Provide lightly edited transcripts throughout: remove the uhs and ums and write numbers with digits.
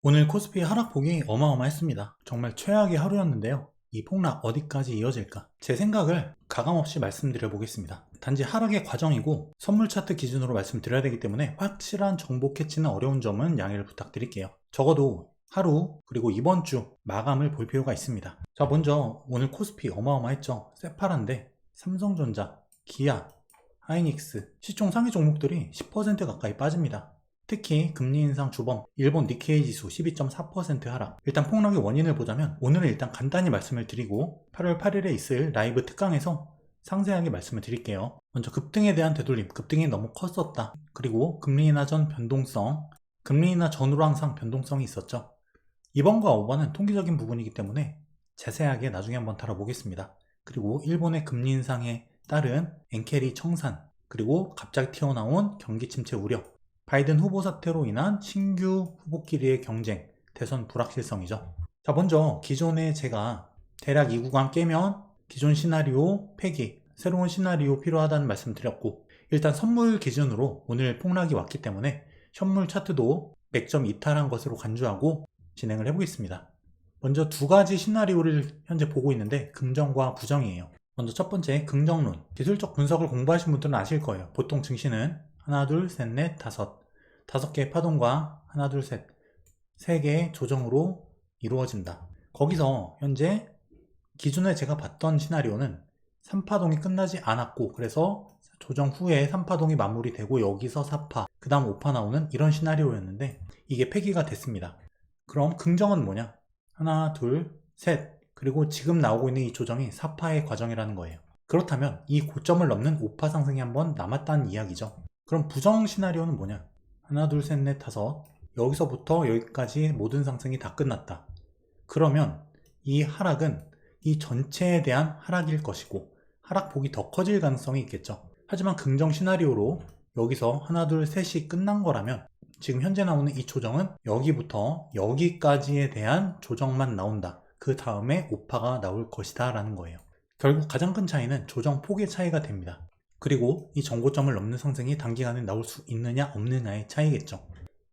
오늘 코스피 하락폭이 어마어마했습니다. 정말 최악의 하루였는데요. 이 폭락 어디까지 이어질까? 제 생각을 가감없이 말씀드려 보겠습니다. 단지 하락의 과정이고 선물 차트 기준으로 말씀드려야 되기 때문에 확실한 정보 캐치는 어려운 점은 양해를 부탁드릴게요. 적어도 하루 그리고 이번 주 마감을 볼 필요가 있습니다. 자, 먼저 오늘 코스피 어마어마했죠. 새파란데 삼성전자, 기아, 하이닉스, 시총 상위 종목들이 10% 가까이 빠집니다. 특히 금리 인상 주범 일본 니케이 지수 12.4% 하락. 일단 폭락의 원인을 보자면 오늘은 일단 간단히 말씀을 드리고 8월 8일에 있을 라이브 특강에서 상세하게 말씀을 드릴게요. 먼저 급등에 대한 되돌림, 급등이 너무 컸었다. 그리고 금리 인하 전 변동성, 금리 인하 전후로 항상 변동성이 있었죠. 2번과 5번은 통계적인 부분이기 때문에 자세하게 나중에 한번 다뤄보겠습니다. 그리고 일본의 금리 인상에 따른 엔캐리 청산, 그리고 갑자기 튀어나온 경기 침체 우려, 바이든 후보 사태로 인한 신규 후보끼리의 경쟁, 대선 불확실성이죠. 자, 먼저 기존에 제가 대략 이 구간 깨면 기존 시나리오 폐기, 새로운 시나리오 필요하다는 말씀 드렸고, 일단 선물 기준으로 오늘 폭락이 왔기 때문에 현물 차트도 100점 이탈한 것으로 간주하고 진행을 해보겠습니다. 먼저 두 가지 시나리오를 현재 보고 있는데 긍정과 부정이에요. 먼저 첫 번째 긍정론. 기술적 분석을 공부하신 분들은 아실 거예요. 보통 증시는 하나, 둘, 셋, 넷, 다섯 개의 파동과 하나, 둘, 셋, 세 개의 조정으로 이루어진다. 거기서 현재 기존에 제가 봤던 시나리오는 3파동이 끝나지 않았고, 그래서 조정 후에 3파동이 마무리되고 여기서 4파, 그 다음 5파 나오는 이런 시나리오였는데 이게 폐기가 됐습니다. 그럼 긍정은 뭐냐? 하나, 둘, 셋, 그리고 지금 나오고 있는 이 조정이 4파의 과정이라는 거예요. 그렇다면 이 고점을 넘는 5파 상승이 한번 남았다는 이야기죠. 그럼 부정 시나리오는 뭐냐? 하나, 둘, 셋, 넷, 다섯, 여기서부터 여기까지 모든 상승이 다 끝났다. 그러면 이 하락은 이 전체에 대한 하락일 것이고 하락폭이 더 커질 가능성이 있겠죠. 하지만 긍정 시나리오로 여기서 하나, 둘, 셋이 끝난 거라면 지금 현재 나오는 이 조정은 여기부터 여기까지에 대한 조정만 나온다. 그 다음에 5파가 나올 것이다 라는 거예요. 결국 가장 큰 차이는 조정 폭의 차이가 됩니다. 그리고 이 정고점을 넘는 상승이 단기간에 나올 수 있느냐 없느냐의 차이겠죠.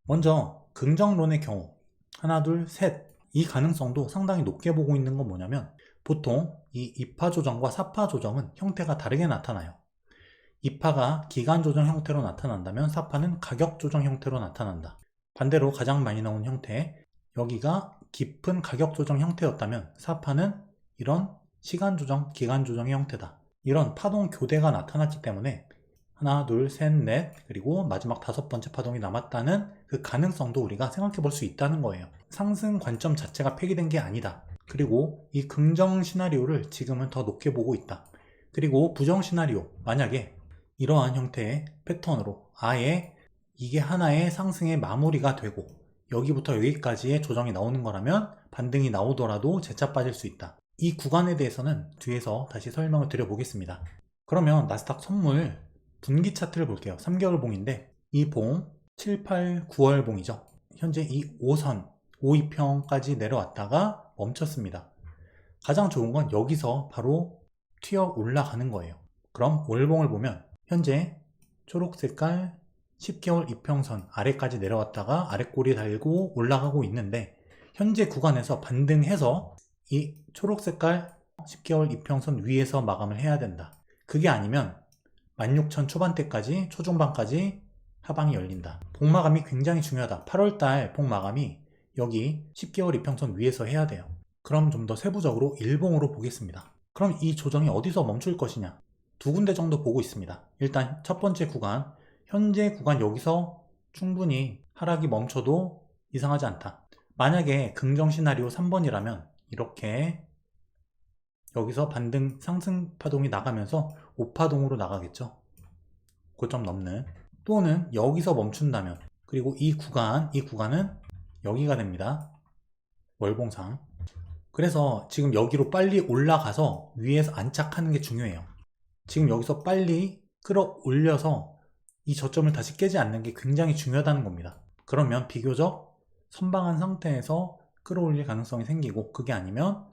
먼저 긍정론의 경우 하나, 둘, 셋, 이 가능성도 상당히 높게 보고 있는 건 뭐냐면 보통 이 2파 조정과 4파 조정은 형태가 다르게 나타나요. 2파가 기간 조정 형태로 나타난다면 4파는 가격 조정 형태로 나타난다. 반대로 가장 많이 나온 형태, 여기가 깊은 가격 조정 형태였다면 4파는 이런 시간 조정, 기간 조정의 형태다. 이런 파동 교대가 나타났기 때문에 하나, 둘, 셋, 넷, 그리고 마지막 5번째 파동이 남았다는 그 가능성도 우리가 생각해 볼 수 있다는 거예요. 상승 관점 자체가 폐기된 게 아니다. 그리고 이 긍정 시나리오를 지금은 더 높게 보고 있다. 그리고 부정 시나리오, 만약에 이러한 형태의 패턴으로 아예 이게 하나의 상승의 마무리가 되고 여기부터 여기까지의 조정이 나오는 거라면 반등이 나오더라도 재차 빠질 수 있다. 이 구간에 대해서는 뒤에서 다시 설명을 드려보겠습니다. 그러면 나스닥 선물 분기 차트를 볼게요. 3개월 봉인데 이 봉 7, 8, 9월 봉이죠. 현재 이 5선, 5,2평까지 내려왔다가 멈췄습니다. 가장 좋은 건 여기서 바로 튀어 올라가는 거예요. 그럼 월봉을 보면 현재 초록 색깔 10개월 이평선 아래까지 내려왔다가 아래꼬리 달고 올라가고 있는데 현재 구간에서 반등해서 이 초록 색깔 10개월 이평선 위에서 마감을 해야 된다. 그게 아니면 16,000 초반대까지 초중반까지 하방이 열린다. 봉마감이 굉장히 중요하다. 8월달 봉마감이 여기 10개월 이평선 위에서 해야 돼요. 그럼 좀 더 세부적으로 일봉으로 보겠습니다. 그럼 이 조정이 어디서 멈출 것이냐? 두 군데 정도 보고 있습니다. 일단 첫 번째 구간, 현재 구간 여기서 충분히 하락이 멈춰도 이상하지 않다. 만약에 긍정 시나리오 3번이라면 이렇게 여기서 반등 상승 파동이 나가면서 5파동으로 나가겠죠. 고점 넘는. 또는 여기서 멈춘다면, 그리고 이 구간은 여기가 됩니다. 월봉상. 그래서 지금 여기로 빨리 올라가서 위에서 안착하는 게 중요해요. 지금 여기서 빨리 끌어올려서 이 저점을 다시 깨지 않는 게 굉장히 중요하다는 겁니다. 그러면 비교적 선방한 상태에서 끌어올릴 가능성이 생기고, 그게 아니면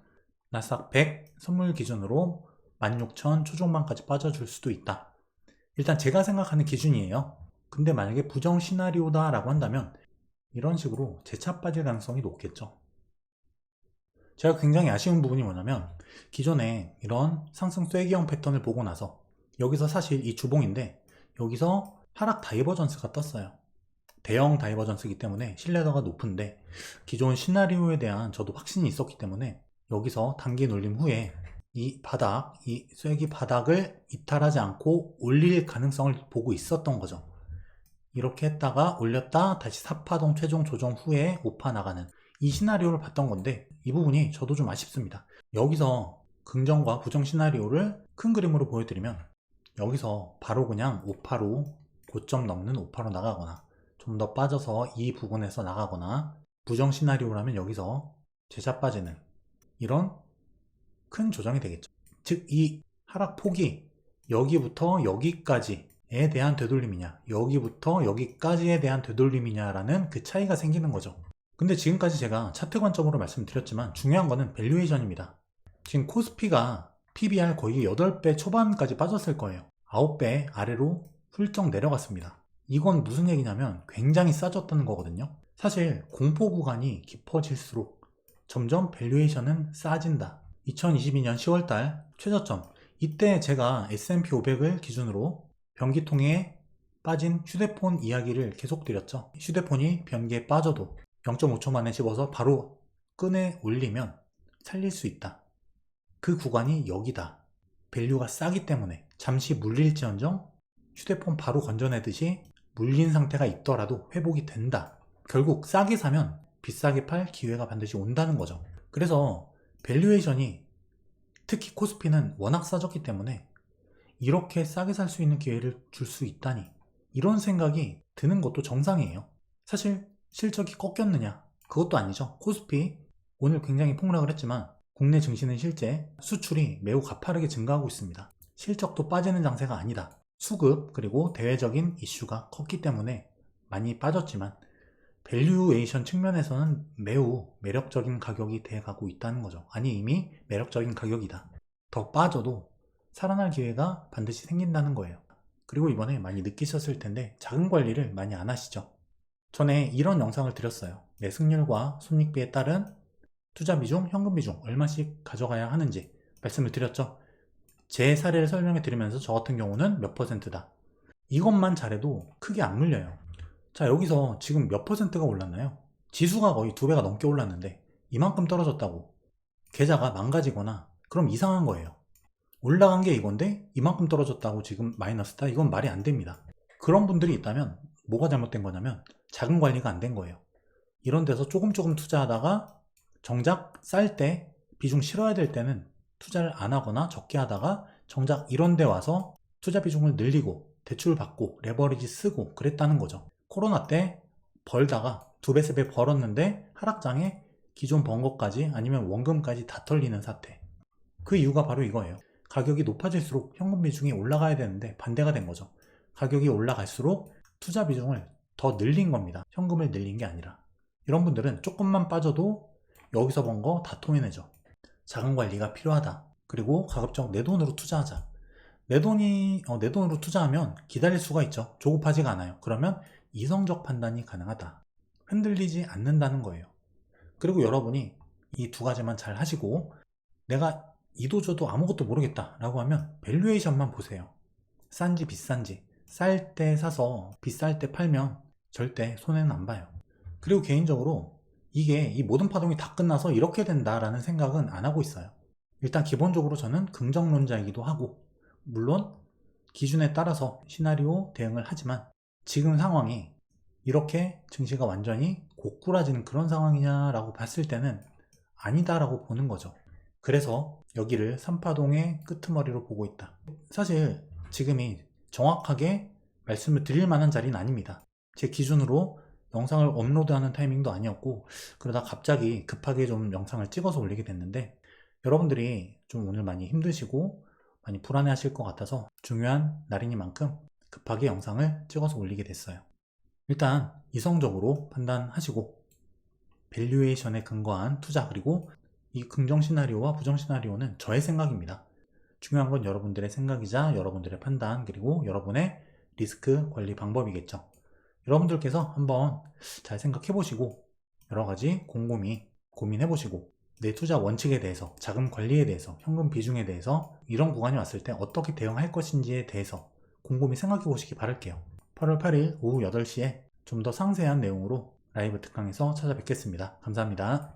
나스닥 100 선물 기준으로 16,000 초중반까지 빠져줄 수도 있다. 일단 제가 생각하는 기준이에요. 근데 만약에 부정 시나리오다 라고 한다면 이런 식으로 재차 빠질 가능성이 높겠죠. 제가 굉장히 아쉬운 부분이 뭐냐면 기존에 이런 상승 쐐기형 패턴을 보고 나서 여기서 사실 이 주봉인데 여기서 하락 다이버전스가 떴어요. 대형 다이버전스이기 때문에 신뢰도가 높은데 기존 시나리오에 대한 저도 확신이 있었기 때문에 여기서 단기 눌림 후에 이 바닥, 이 쐐기 바닥을 이탈하지 않고 올릴 가능성을 보고 있었던 거죠. 이렇게 했다가 올렸다 다시 4파동 최종 조정 후에 5파 나가는 이 시나리오를 봤던 건데 이 부분이 저도 좀 아쉽습니다. 여기서 긍정과 부정 시나리오를 큰 그림으로 보여드리면 여기서 바로 그냥 5파로 고점 넘는 5파로 나가거나 좀 더 빠져서 이 부분에서 나가거나 부정 시나리오라면 여기서 재차 빠지는 이런 큰 조정이 되겠죠. 즉 이 하락폭이 여기부터 여기까지에 대한 되돌림이냐 여기부터 여기까지에 대한 되돌림이냐라는 그 차이가 생기는 거죠. 근데 지금까지 제가 차트 관점으로 말씀드렸지만 중요한 거는 밸류에이션입니다. 지금 코스피가 PBR 거의 8배 초반까지 빠졌을 거예요. 9배 아래로 훌쩍 내려갔습니다. 이건 무슨 얘기냐면 굉장히 싸졌다는 거거든요. 사실 공포 구간이 깊어질수록 점점 밸류에이션은 싸진다. 2022년 10월달 최저점, 이때 제가 S&P 500을 기준으로 변기통에 빠진 휴대폰 이야기를 계속 드렸죠. 휴대폰이 변기에 빠져도 0.5초 만에 집어서 바로 끈에 올리면 살릴 수 있다. 그 구간이 여기다. 밸류가 싸기 때문에 잠시 물릴지언정 휴대폰 바로 건져내듯이 물린 상태가 있더라도 회복이 된다. 결국 싸게 사면 비싸게 팔 기회가 반드시 온다는 거죠. 그래서 밸류에이션이 특히 코스피는 워낙 싸졌기 때문에 이렇게 싸게 살 수 있는 기회를 줄 수 있다니 이런 생각이 드는 것도 정상이에요. 사실 실적이 꺾였느냐? 그것도 아니죠. 코스피 오늘 굉장히 폭락을 했지만 국내 증시는 실제 수출이 매우 가파르게 증가하고 있습니다. 실적도 빠지는 장세가 아니다. 수급 그리고 대외적인 이슈가 컸기 때문에 많이 빠졌지만 밸류에이션 측면에서는 매우 매력적인 가격이 돼가고 있다는 거죠. 아니 이미 매력적인 가격이다. 더 빠져도 살아날 기회가 반드시 생긴다는 거예요. 그리고 이번에 많이 느끼셨을 텐데 자금 관리를 많이 안 하시죠. 전에 이런 영상을 드렸어요. 내 승률과 손익비에 따른 투자 비중, 현금 비중 얼마씩 가져가야 하는지 말씀을 드렸죠. 제 사례를 설명해 드리면서 저 같은 경우는 몇 %다. 이것만 잘해도 크게 안 물려요. 자, 여기서 지금 몇 %가 올랐나요? 지수가 거의 2배가 넘게 올랐는데 이만큼 떨어졌다고 계좌가 망가지거나 그럼 이상한 거예요. 올라간 게 이건데 이만큼 떨어졌다고 지금 마이너스다? 이건 말이 안 됩니다. 그런 분들이 있다면 뭐가 잘못된 거냐면 자금 관리가 안 된 거예요. 이런 데서 조금 투자하다가 정작 쌀 때 비중 실어야 될 때는 투자를 안 하거나 적게 하다가 정작 이런 데 와서 투자 비중을 늘리고 대출 받고 레버리지 쓰고 그랬다는 거죠. 코로나 때 벌다가 2배, 3배 벌었는데 하락장에 기존 번 것까지 아니면 원금까지 다 털리는 사태. 그 이유가 바로 이거예요. 가격이 높아질수록 현금 비중이 올라가야 되는데 반대가 된 거죠. 가격이 올라갈수록 투자 비중을 더 늘린 겁니다. 현금을 늘린 게 아니라. 이런 분들은 조금만 빠져도 여기서 번 거 다 토해내죠. 자금 관리가 필요하다. 그리고 가급적 내 돈으로 투자하자. 내 돈으로 투자하면 기다릴 수가 있죠. 조급하지가 않아요. 그러면 이성적 판단이 가능하다. 흔들리지 않는다는 거예요. 그리고 여러분이 이 두 가지만 잘 하시고 내가 이도저도 아무것도 모르겠다 라고 하면 밸류에이션만 보세요. 싼지 비싼지. 쌀 때 사서 비쌀 때 팔면 절대 손해는 안 봐요. 그리고 개인적으로 이 모든 파동이 다 끝나서 이렇게 된다라는 생각은 안 하고 있어요. 일단 기본적으로 저는 긍정론자이기도 하고 물론 기준에 따라서 시나리오 대응을 하지만 지금 상황이 이렇게 증시가 완전히 고꾸라지는 그런 상황이냐라고 봤을 때는 아니다라고 보는 거죠. 그래서 여기를 3파동의 끄트머리로 보고 있다. 사실 지금이 정확하게 말씀을 드릴 만한 자리는 아닙니다. 제 기준으로 영상을 업로드하는 타이밍도 아니었고 그러다 갑자기 급하게 좀 영상을 찍어서 올리게 됐는데 여러분들이 좀 오늘 많이 힘드시고 많이 불안해 하실 것 같아서 중요한 날이니만큼 급하게 영상을 찍어서 올리게 됐어요. 일단 이성적으로 판단하시고 밸류에이션에 근거한 투자 그리고 이 긍정 시나리오와 부정 시나리오는 저의 생각입니다. 중요한 건 여러분들의 생각이자 여러분들의 판단 그리고 여러분의 리스크 관리 방법이겠죠. 여러분들께서 한번 잘 생각해 보시고 여러 가지 곰곰이 고민해 보시고 내 투자 원칙에 대해서, 자금 관리에 대해서, 현금 비중에 대해서 이런 구간이 왔을 때 어떻게 대응할 것인지에 대해서 곰곰이 생각해 보시기 바랄게요. 8월 8일 오후 8시에 좀 더 상세한 내용으로 라이브 특강에서 찾아뵙겠습니다. 감사합니다.